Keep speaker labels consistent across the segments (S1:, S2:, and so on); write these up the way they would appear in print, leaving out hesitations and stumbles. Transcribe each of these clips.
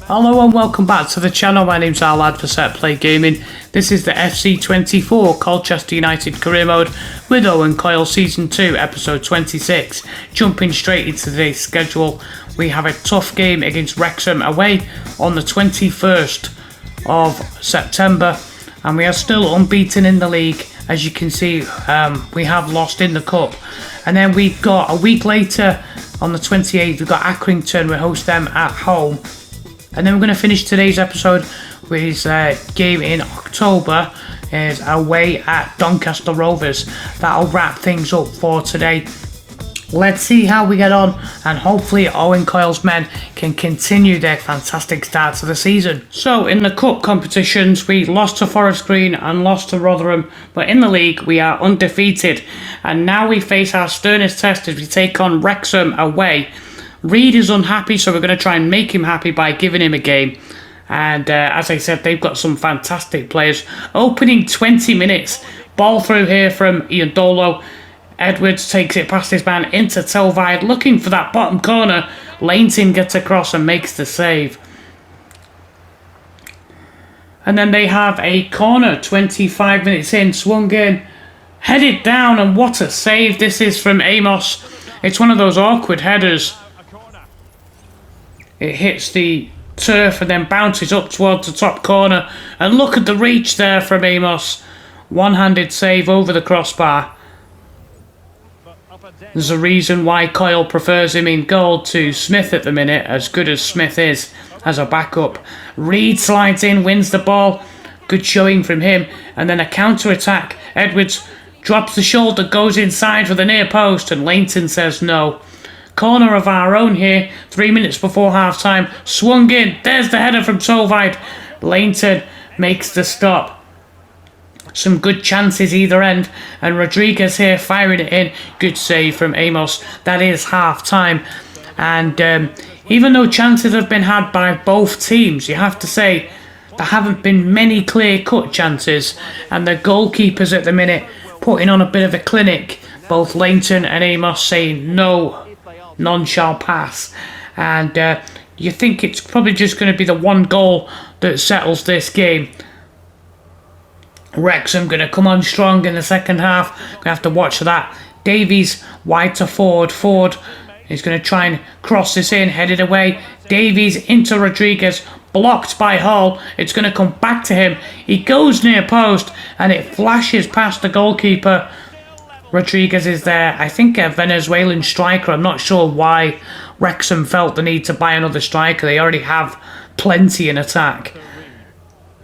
S1: Hello and welcome back to the channel. My name's Lad for Set Play Gaming. This is the FC24 Colchester United Career Mode with Owen Coyle Season 2 Episode 26. Jumping straight into today's schedule, we have a tough game against Wrexham away on the 21st of September, and we are still unbeaten in the league. As you can see, we have lost in the cup. And then we've got a week later on the 28th, we've got Accrington. We host them at home. And then we're going to finish today's episode with his game in October is away at Doncaster Rovers. That'll wrap things up for today. Let's see how we get on, and hopefully Owen Coyle's men can continue their fantastic start to the season. So in the cup competitions, we lost to Forest Green and lost to Rotherham, but in the league we are undefeated, and now we face our sternest test as we take on Wrexham away. Reid is unhappy, so we're going to try and make him happy by giving him a game. And as I said, they've got some fantastic players. Opening 20 minutes, ball through here from Iandolo. Edwards takes it past his man into Telvide, looking for that bottom corner. Lainton gets across and makes the save. And then they have a corner 25 minutes in, swung in, headed down, and what a save this is from Amos. It's one of those awkward headers. It hits the turf and then bounces up towards the top corner. And look at the reach there from Amos. One-handed save over the crossbar. There's a reason why Coyle prefers him in goal to Smith at the minute, as good as Smith is as a backup. Reid slides in, wins the ball. Good showing from him. And then a counter-attack. Edwards drops the shoulder, goes inside for the near post, and Lainton says no. Corner of our own here, 3 minutes before half-time. Swung in, there's the header from Telvide. Lainton makes the stop. Some good chances either end, and Rodriguez here firing it in. Good save from Amos. That is half-time. And even though chances have been had by both teams, you have to say there haven't been many clear-cut chances, and the goalkeepers at the minute putting on a bit of a clinic. Both Lainton and Amos saying no, none shall pass. And you think it's probably just going to be the one goal that settles this game. Wrexham going to come on strong in the second half. Going to have to watch that. Davies wide to Ford. Ford is going to try and cross this in, headed away. Davies into Rodriguez, blocked by Hall. It's going to come back to him. He goes near post and it flashes past the goalkeeper. Rodriguez is there. I think a Venezuelan striker. I'm not sure why Wrexham felt the need to buy another striker. They already have plenty in attack.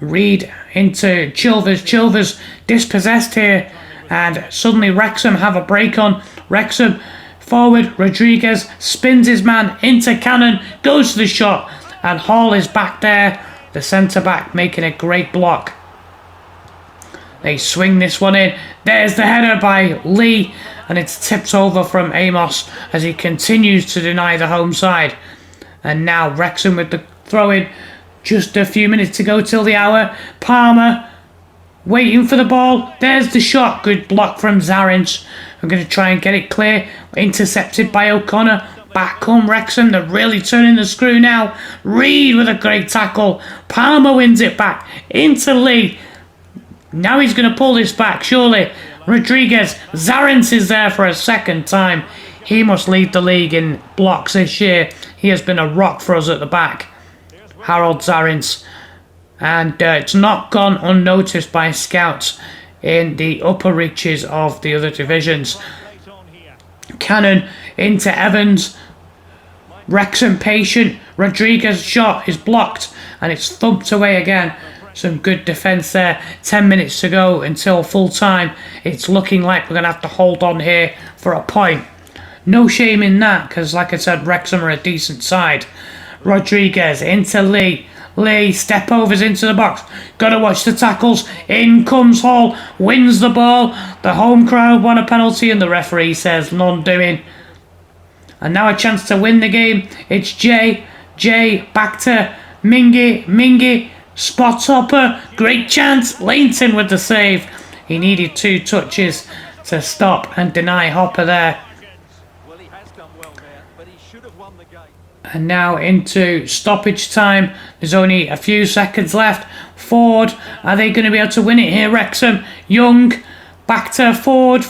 S1: Reid into Chilvers. Chilvers dispossessed here. And suddenly Wrexham have a break on. Wrexham forward. Rodriguez spins his man into Cannon. Goes to the shot. And Hall is back there. The centre-back making a great block. They swing this one in. There's the header by Lee. And it's tipped over from Amos as he continues to deny the home side. And now Wrexham with the throw-in. Just a few minutes to go till the hour. Palmer waiting for the ball. There's the shot. Good block from Zarins. I'm going to try and get it clear. Intercepted by O'Connor. Back come Wrexham. They're really turning the screw now. Reid with a great tackle. Palmer wins it back into Lee. Now he's going to pull this back, surely. Rodriguez. Zarins is there for a second time. He must lead the league in blocks this year. He has been a rock for us at the back. Harold Zarins. And it's not gone unnoticed by scouts in the upper reaches of the other divisions. Cannon into Evans. Wrexham patient. Rodriguez's shot is blocked and it's thumped away again. Some good defence there. 10 minutes to go until full time. It's looking like we're going to have to hold on here for a point. No shame in that, because like I said, Wrexham are a decent side. Rodriguez into Lee. Lee step overs into the box. Got to watch the tackles. In comes Hall. Wins the ball. The home crowd want a penalty and the referee says none doing. And now a chance to win the game. It's Jay. Jay back to Mingy. Mingy. Spot hopper, great chance. Lainton with the save. He needed 2 touches to stop and deny Hopper there. And now into stoppage time. There's only a few seconds left. Ford, are they going to be able to win it here? Wrexham, Young, back to Ford,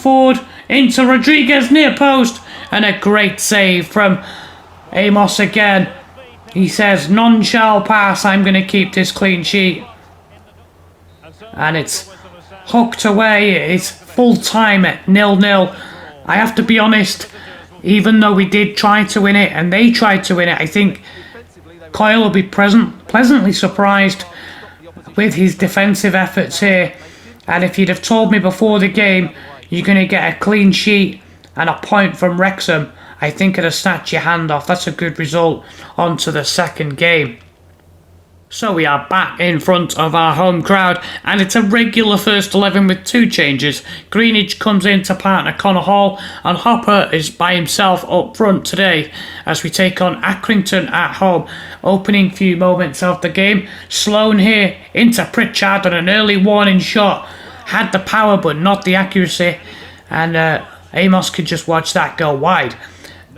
S1: into Rodriguez, near post, and a great save from Amos again. He says, none shall pass, I'm going to keep this clean sheet. And it's hooked away. It's full time at 0-0. I have to be honest, even though we did try to win it and they tried to win it, I think Coyle will be pleasantly surprised with his defensive efforts here. And if you'd have told me before the game you're going to get a clean sheet and a point from Wrexham, I think I'd have snatched your hand off. That's a good result. On to the second game. So we are back in front of our home crowd, and it's a regular first 11 with 2 changes. Greenidge comes in to partner Connor Hall, and Hopper is by himself up front today as we take on Accrington at home. Opening few moments of the game, Sloan here into Pritchard on an early warning shot. Had the power but not the accuracy, and Amos could just watch that go wide.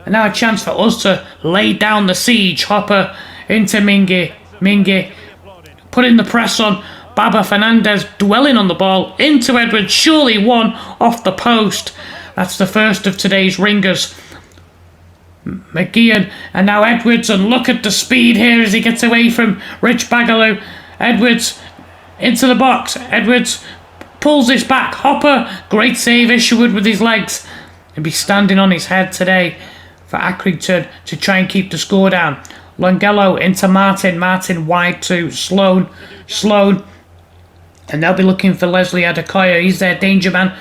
S1: And now a chance for us to lay down the siege. Hopper into Mingy putting the press on. Baba Fernandez dwelling on the ball into Edwards, surely one off the post. That's the first of today's ringers. McGeehan and now Edwards, and look at the speed here as he gets away from Rich Bagaloo. Edwards into the box. Edwards pulls this back. Hopper, great save. Isherwood with his legs. He'll be standing on his head today for Accrington to try and keep the score down. Longello into Martin wide to Sloan, and they'll be looking for Leslie Adekoya. He's their danger man,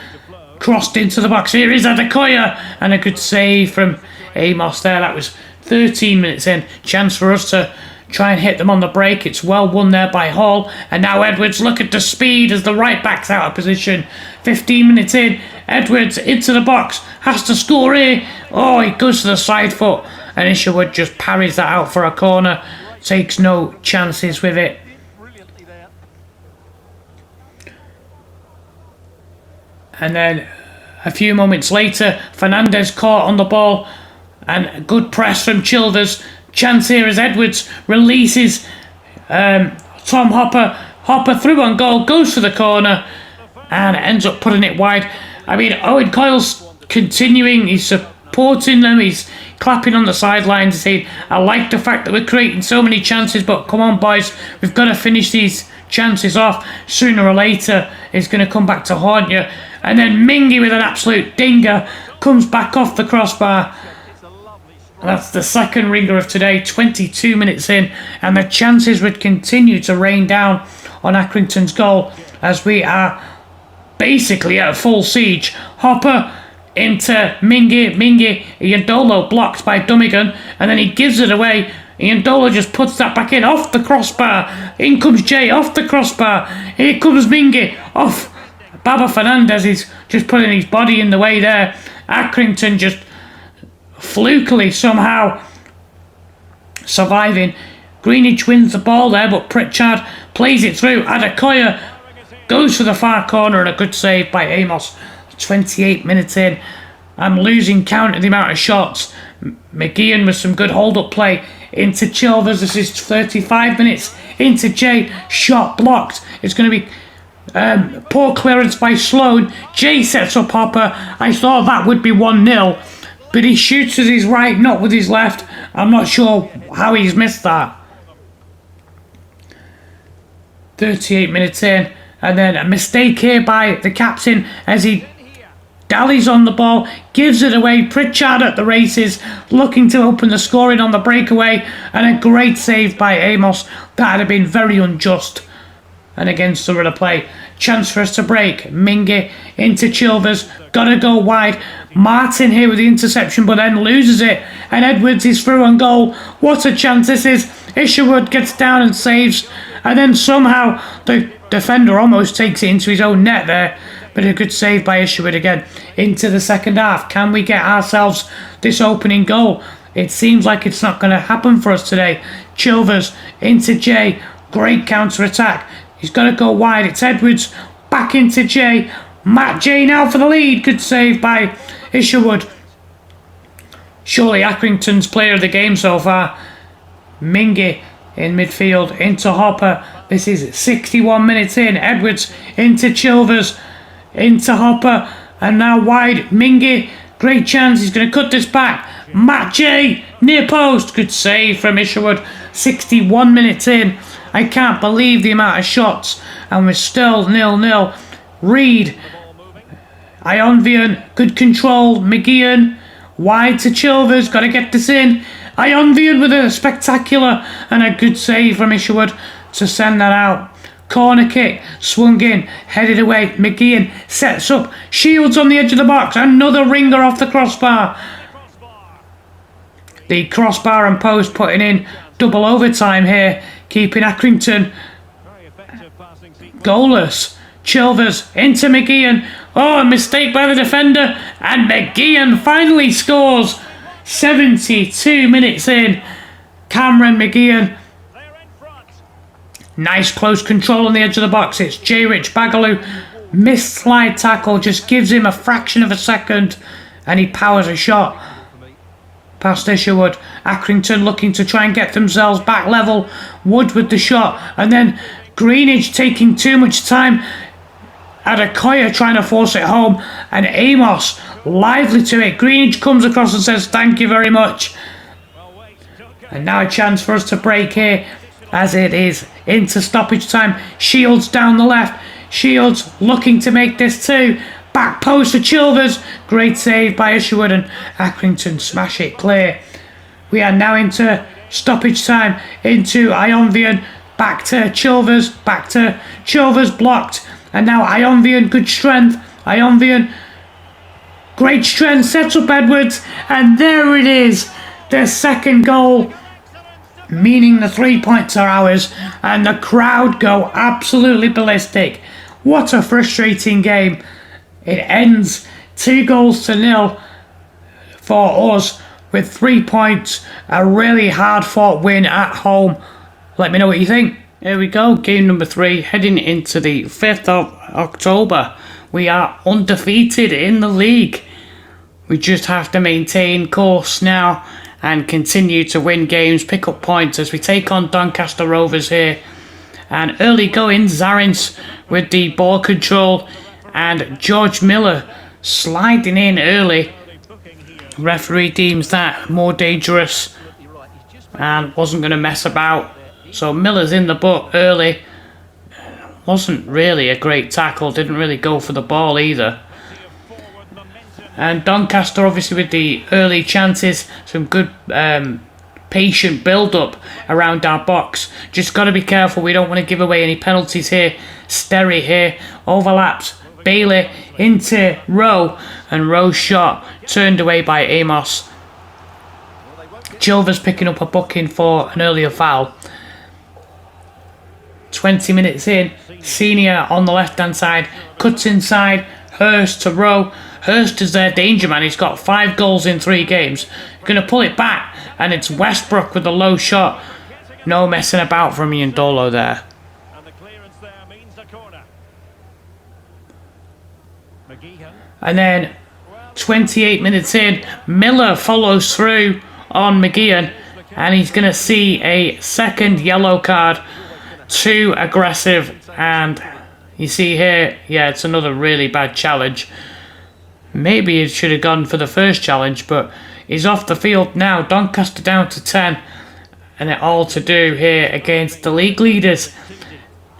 S1: crossed into the box. Here is Adekoya, and a good save from Amos there. That was 13 minutes in. Chance for us to try and hit them on the break. It's well won there by Hall, and now Edwards, look at the speed as the right back's out of position. 15 minutes in, Edwards into the box, has to score here. Oh, he goes to the side foot, and Isherwood just parries that out for a corner. Takes no chances with it. And then a few moments later, Fernandez caught on the ball, and good press from Childers. Chance here as Edwards releases Tom Hopper. Hopper through on goal, goes for the corner, and ends up putting it wide. I mean, Owen Coyle's continuing, he's supporting them, he's clapping on the sidelines, saying, I like the fact that we're creating so many chances, but come on boys, we've got to finish these chances off. Sooner or later, it's going to come back to haunt you. And then Mingy with an absolute dinger comes back off the crossbar. That's the second ringer of today, 22 minutes in, and the chances would continue to rain down on Accrington's goal as we are basically at a full siege. Hopper into Mingy, Iandolo blocked by Dummigan, and then he gives it away. Iandolo just puts that back in, off the crossbar. In comes Jay, off the crossbar. Here comes Mingy, off. Baba Fernandez is just putting his body in the way there. Accrington just flukily somehow surviving. Greenidge wins the ball there, but Pritchard plays it through. Adekoya goes for the far corner, and a good save by Amos. 28 minutes in. I'm losing count of the amount of shots. McGeehan with some good hold-up play into Chilvers. This is 35 minutes into Jay. Shot blocked. It's going to be poor clearance by Sloan. Jay sets up Hopper. I thought that would be 1-0, but he shoots with his right, not with his left. I'm not sure how he's missed that. 38 minutes in, and then a mistake here by the captain as he dallies on the ball, gives it away. Pritchard at the races, looking to open the scoring on the breakaway, and a great save by Amos. That had been very unjust. And against the run of play, chance for us to break. Mingy into Chilvers, gotta go wide. Martin here with the interception, but then loses it, and Edwards is through on goal. What a chance this is. Isherwood gets down and saves, and then somehow the defender almost takes it into his own net there, but a good save by Isherwood again. Into the second half, can we get ourselves this opening goal? It seems like it's not going to happen for us today. Chilvers into Jay, great counter attack. He's got to go wide. It's Edwards back into Jay. Matt Jay now for the lead. Good save by Isherwood. Surely Accrington's player of the game so far. Mingy in midfield, into Hopper. This is 61 minutes in. Edwards into Chilvers, into Hopper, and now wide. Mingy, great chance. He's going to cut this back. Matt J, near post. Good save from Isherwood. 61 minutes in. I can't believe the amount of shots, and we're still 0-0. Reed, Ionvian, good control. McGeehan, wide to Chilvers. Got to get this in. Ionvian with a spectacular and a good save from Isherwood to send that out. Corner kick, swung in, headed away. McGeehan sets up. Shields on the edge of the box. Another ringer off the crossbar. The crossbar and post putting in double overtime here, keeping Accrington goalless. Chilvers into McGeehan. Oh, a mistake by the defender. And McGeehan finally scores. 72 minutes in. Cameron McGeehan. Nice close control on the edge of the box. It's J. Rich Bagaloo. Missed slide tackle. Just gives him a fraction of a second. And he powers a shot past Isherwood. Accrington looking to try and get themselves back level. Wood with the shot. And then Greenidge taking too much time. Adekoya trying to force it home, and Amos lively to it. Greenidge comes across and says thank you very much. And now a chance for us to break here as it is into stoppage time. Shields down the left. Shields looking to make this too. Back post to Chilvers. Great save by Isherwood, and Accrington smash it clear. We are now into stoppage time. Into Ionvian. Back to Chilvers. Back to Chilvers, blocked. And now Ionvian, good strength. Ionvian, great strength, sets up Edwards. And there it is. The second goal, meaning the 3 points are ours. And the crowd go absolutely ballistic. What a frustrating game. It ends 2-0 for us with 3 points. A really hard fought win at home. Let me know what you think. Here we go, game number 3, heading into the 5th of October. We are undefeated in the league. We just have to maintain course now and continue to win games, pick up points as we take on Doncaster Rovers here. And early going, Zarins with the ball control and George Miller sliding in early. Referee deems that more dangerous and wasn't going to mess about. So Miller's in the book early. Wasn't really a great tackle. Didn't really go for the ball either. And Doncaster obviously with the early chances. Some good patient build-up around our box. Just got to be careful. We don't want to give away any penalties here. Sterry here. Overlaps. Bailey into Rowe. And Rowe's shot turned away by Amos. Chilvers picking up a booking for an earlier foul. 20 minutes in, Senior on the left hand side, cuts inside, Hurst to Rowe. Hurst is their danger man. He's got 5 goals in 3 games. Going to pull it back, and it's Westbrook with a low shot. No messing about from Iandolo there. And then 28 minutes in, Miller follows through on McGeehan, and he's going to see a second yellow card. Too aggressive, and you see here, yeah, it's another really bad challenge. Maybe it should have gone for the first challenge, but he's off the field now. Doncaster down to 10, and it all to do here against the league leaders.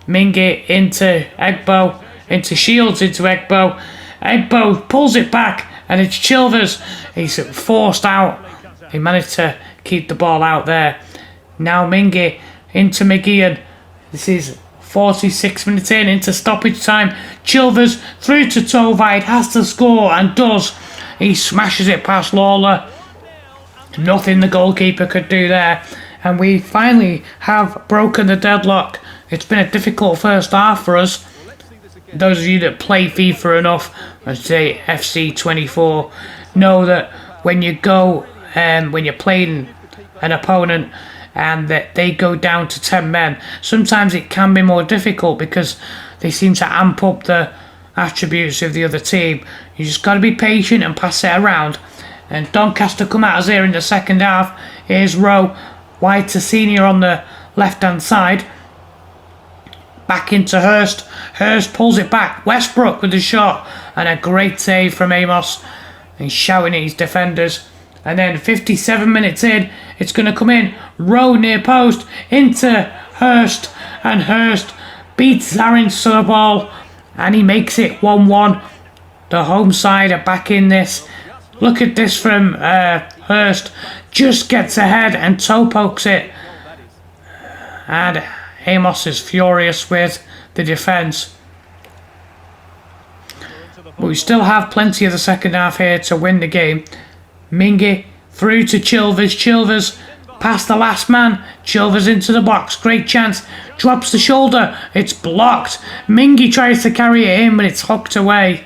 S1: Mingy into Egbo, into Shields, into Egbo. Egbo pulls it back, and it's Chilvers. He's forced out. He managed to keep the ball out there. Now Mingy into McGeehan. This is 46 minutes in, into stoppage time. Chilvers through to Tovide, has to score and does. He smashes it past Lawler. Nothing the goalkeeper could do there. And we finally have broken the deadlock. It's been a difficult first half for us. Those of you that play FIFA enough, I'd say FC 24, know that when you go, when you're playing an opponent, and that they go down to 10 men, sometimes it can be more difficult because they seem to amp up the attributes of the other team. You just got to be patient and pass it around. And Doncaster come at us here in the second half. Here's Rowe, wide to Senior on the left hand side. Back into Hurst. Hurst pulls it back. Westbrook with the shot. And a great save from Amos. He's shouting at his defenders. And then 57 minutes in, it's going to come in. Rowe near post. Into Hurst. And Hurst beats Zarins to the ball. And he makes it 1-1. The home side are back in this. Look at this from Hurst. Just gets ahead and toe pokes it. And Amos is furious with the defence. But we still have plenty of the second half here to win the game. Mingy through to Chilvers. Chilvers past the last man. Chilvers into the box. Great chance. Drops the shoulder. It's blocked. Mingy tries to carry it in, but it's hooked away.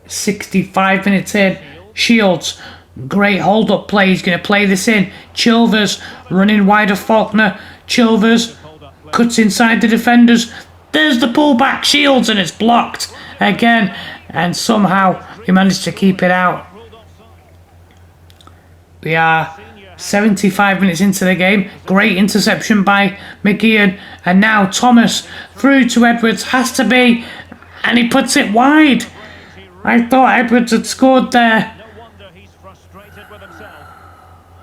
S1: 65 minutes in. Shields. Great hold-up play. He's going to play this in. Chilvers running wide of Faulkner. Chilvers cuts inside the defenders. There's the pullback. Shields, and it's blocked again. And somehow he managed to keep it out. We are 75 minutes into the game. Great interception by McGeehan. And now Thomas through to Edwards. Has to be. And he puts it wide. I thought Edwards had scored there.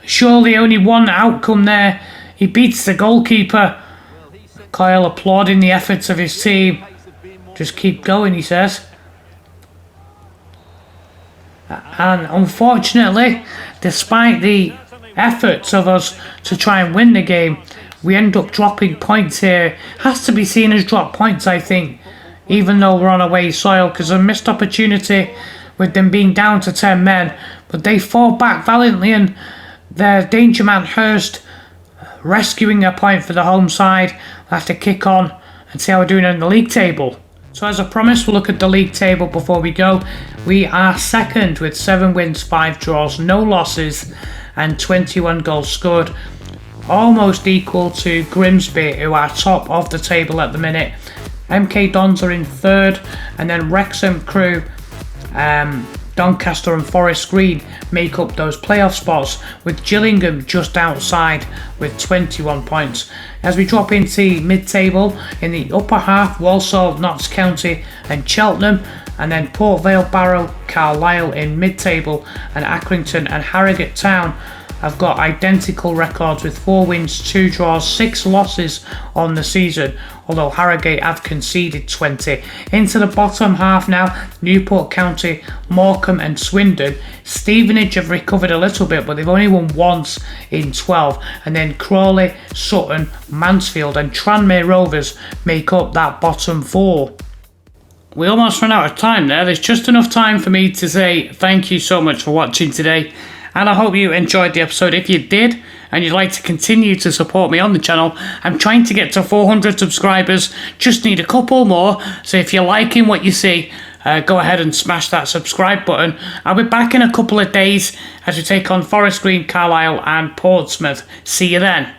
S1: Surely only one outcome there. He beats the goalkeeper. Coyle applauding the efforts of his team. Just keep going, he says. And unfortunately, despite the efforts of us to try and win the game, we end up dropping points here. Has to be seen as drop points, I think, even though we're on away soil, because a missed opportunity with them being down to 10 men. But they fought back valiantly, and their danger man Hurst rescuing a point for the home side. We'll have to kick on and see how we're doing in the league table. So as I promised, we'll look at the league table before we go. We are second with 7 wins, 5 draws, no losses and 21 goals scored. Almost equal to Grimsby, who are top of the table at the minute. MK Dons are in third, and then Wrexham, Crew, Doncaster and Forest Green make up those playoff spots, with Gillingham just outside with 21 points. As we drop into mid-table, in the upper half, Walsall, Notts County and Cheltenham, and then Port Vale, Barrow, Carlisle in mid-table, and Accrington and Harrogate Town have got identical records with 4 wins, 2 draws, 6 losses on the season, although Harrogate have conceded 20. Into the bottom half now, Newport County, Morecambe and Swindon. Stevenage have recovered a little bit, but they've only won once in 12. And then Crawley, Sutton, Mansfield and Tranmere Rovers make up that bottom 4. We almost ran out of time there. There's just enough time for me to say thank you so much for watching today. And I hope you enjoyed the episode. If you did, and you'd like to continue to support me on the channel, I'm trying to get to 400 subscribers. Just need a couple more. So if you're liking what you see, go ahead and smash that subscribe button. I'll be back in a couple of days as we take on Forest Green, Carlisle and Portsmouth. See you then.